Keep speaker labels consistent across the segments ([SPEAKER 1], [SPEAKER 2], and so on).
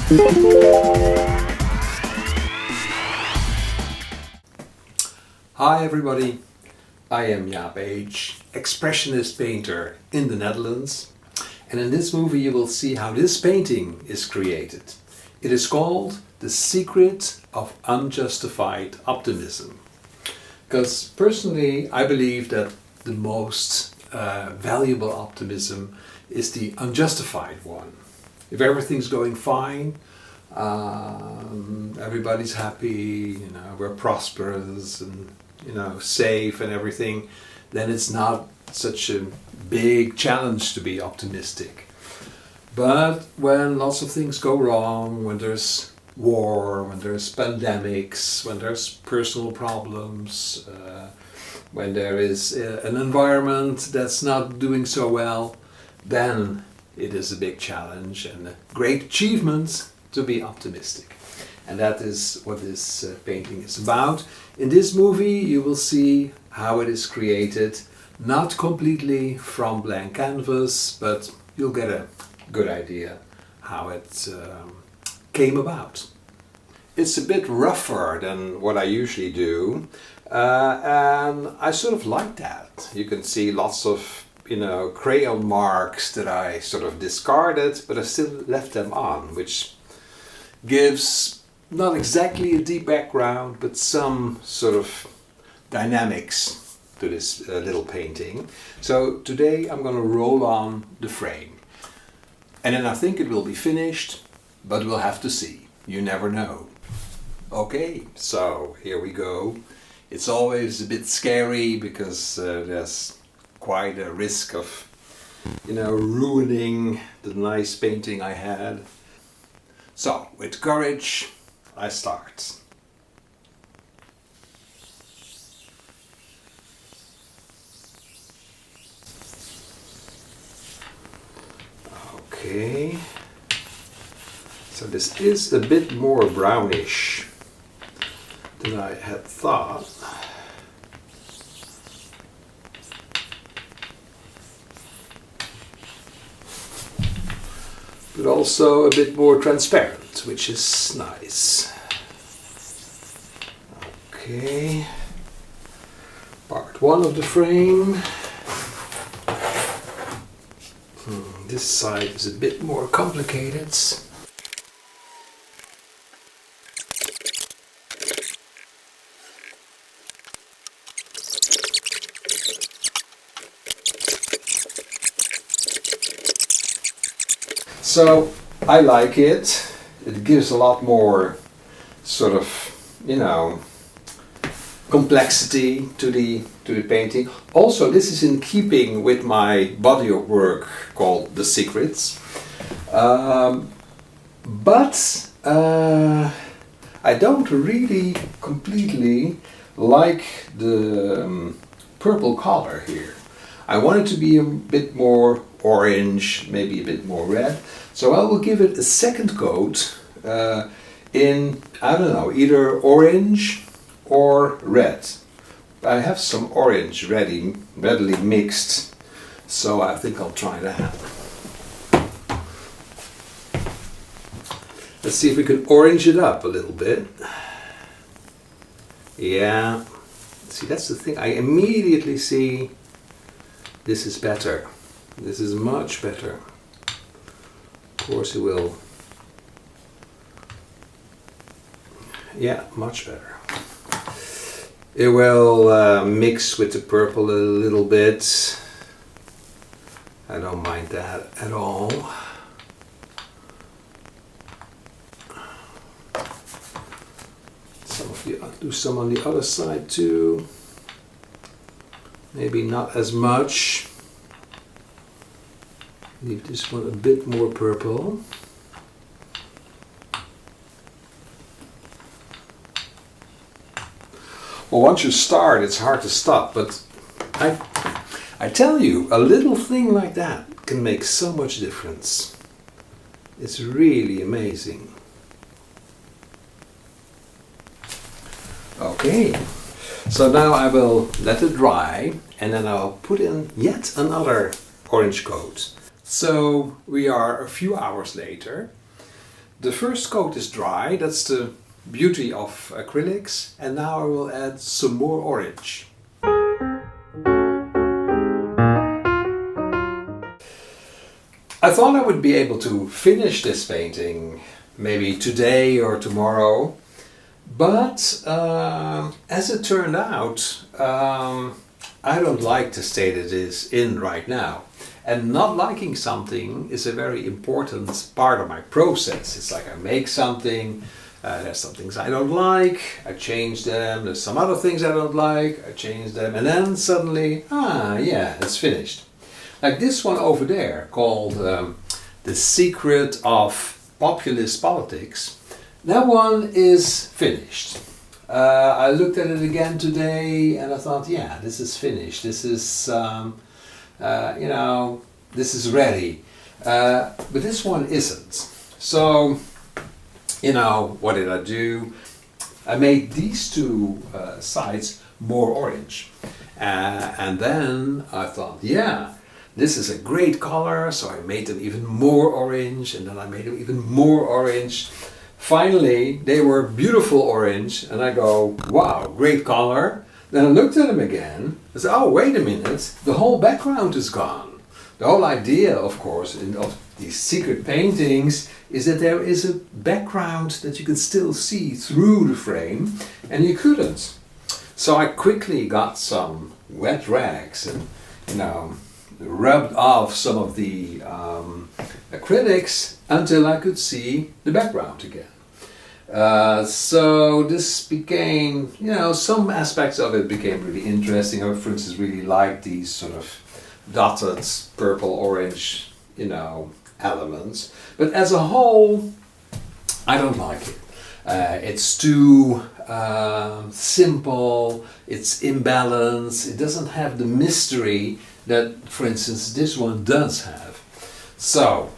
[SPEAKER 1] Hi everybody, I am Jaaph, Expressionist painter in the Netherlands, and in this movie you will see how this painting is created. It is called The Secret of Unjustified Optimism. Because personally I believe that the most valuable optimism is the unjustified one. If everything's going fine, everybody's happy, we're prosperous and safe and everything, then it's not such a big challenge to be optimistic. But when lots of things go wrong, when there's war, when there's pandemics, when there's personal problems, when there is an environment that's not doing so well, then it is a big challenge and a great achievement to be optimistic. And that is what this painting is about. In this movie you will see how it is created, not completely from blank canvas, but you'll get a good idea how it came about. It's a bit rougher than what I usually do, and I sort of like that. You can see lots of crayon marks that I sort of discarded, but I still left them on, which gives not exactly a deep background, but some sort of dynamics to this little painting. So today I'm going to roll on the frame. And then I think it will be finished, but we'll have to see. You never know. Okay, so here we go. It's always a bit scary because there's quite a risk of, ruining the nice painting I had. So, with courage, I start. Okay. So this is a bit more brownish than I had thought. But also a bit more transparent, which is nice. Okay, part one of the frame. This side is a bit more complicated. So I like it. It gives a lot more sort of, complexity to the painting. Also, this is in keeping with my body of work called The Secrets. But I don't really completely like the purple color here. I want it to be a bit more orange, maybe a bit more red. So I will give it a second coat in, I don't know, either orange or red. I have some orange readily mixed, so I think I'll try that. Let's see if we can orange it up a little bit. Yeah, see, that's the thing. I immediately see this is better. This is much better. Of course it will. Yeah, much better. It will mix with the purple a little bit. I don't mind that at all. Do some on the other side too. Maybe not as much. Leave this one a bit more purple. Well, once you start, it's hard to stop, but I tell you, a little thing like that can make so much difference. It's really amazing. Okay, so now I will let it dry and then I'll put in yet another orange coat. So we are a few hours later The first coat is dry, that's the beauty of acrylics, and now I will add some more orange. I thought I would be able to finish this painting maybe today or tomorrow, but as it turned out, I don't like the state it is in right now. And not liking something is a very important part of my process. It's like I make something, there's some things I don't like, I change them, there's some other things I don't like, I change them, and then suddenly, yeah, it's finished. Like this one over there, called The Secret of Populist Politics. That one is finished. I looked at it again today and I thought, yeah, this is finished. This is, you know, this is ready. But this one isn't. So, you know, what did I do? I made these two sides more orange. And then I thought, yeah, this is a great color, so I made them even more orange, and then I made them even more orange. Finally, they were beautiful orange, and I go, wow, great color. Then I looked at them again, I said, oh, wait a minute, the whole background is gone. The whole idea, of course, of these secret paintings is that there is a background that you can still see through the frame, and you couldn't. So I quickly got some wet rags and, you know, rubbed off some of the acrylics until I could see the background again. So this became, you know, some aspects of it became really interesting. I, for instance, really liked these sort of dotted purple, orange, you know, elements. But as a whole, I don't like it. It's too simple, it's imbalanced, it doesn't have the mystery that, for instance, this one does have. So,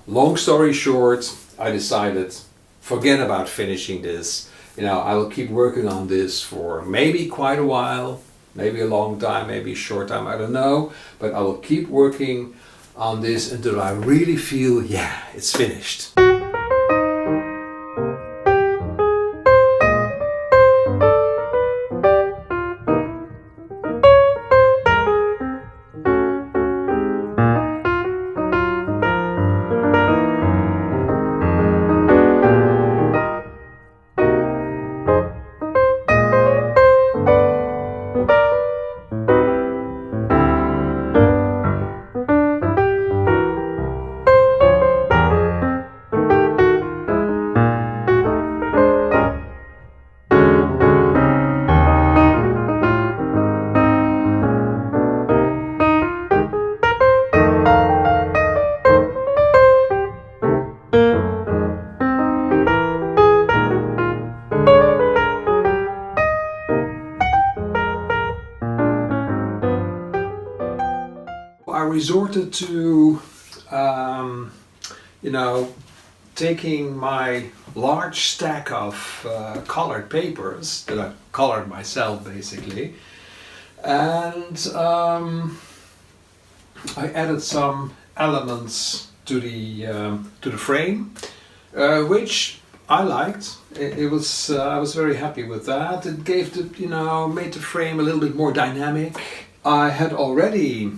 [SPEAKER 1] long story short, I decided, forget about finishing this. You know, I will keep working on this for maybe quite a while, maybe a long time, maybe a short time, I don't know. But I will keep working on this until I really feel, yeah, it's finished. I resorted to, you know, taking my large stack of colored papers that I colored myself basically, and I added some elements to the frame, which I liked. It was I was very happy with that. It gave the, you know, made the frame a little bit more dynamic. I had already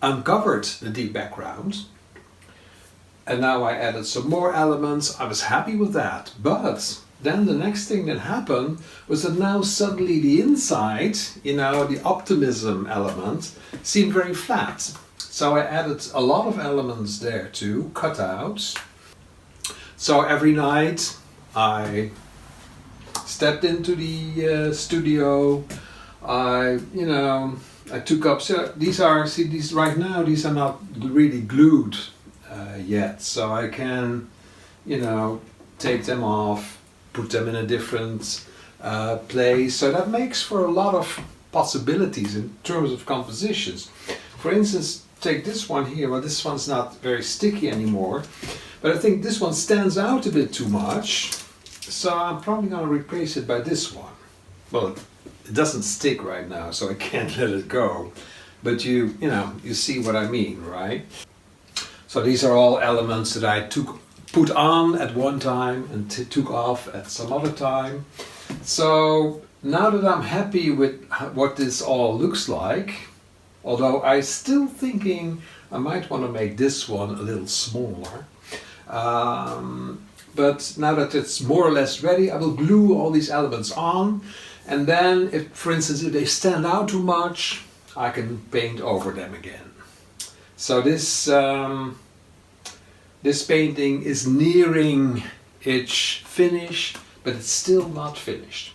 [SPEAKER 1] uncovered the deep background, and now I added some more elements. I was happy with that, but then the next thing that happened was that now suddenly the inside, you know, the optimism element seemed very flat. So I added a lot of elements there too, cutouts. So every night I stepped into the studio, I took up, so these are, see these right now, these are not really glued yet, so I can, you know, take them off, put them in a different place, so that makes for a lot of possibilities in terms of compositions. For instance, take this one here, well this one's not very sticky anymore, but I think this one stands out a bit too much, so I'm probably going to replace it by this one. Well, it doesn't stick right now, so I can't let it go. But you know, you see what I mean, right? So these are all elements that I took put on at one time and took off at some other time. So now that I'm happy with what this all looks like, although I'm still thinking I might want to make this one a little smaller. But now that it's more or less ready, I will glue all these elements on, and then if, for instance, if they stand out too much, I can paint over them again. So this this painting is nearing its finish, but it's still not finished.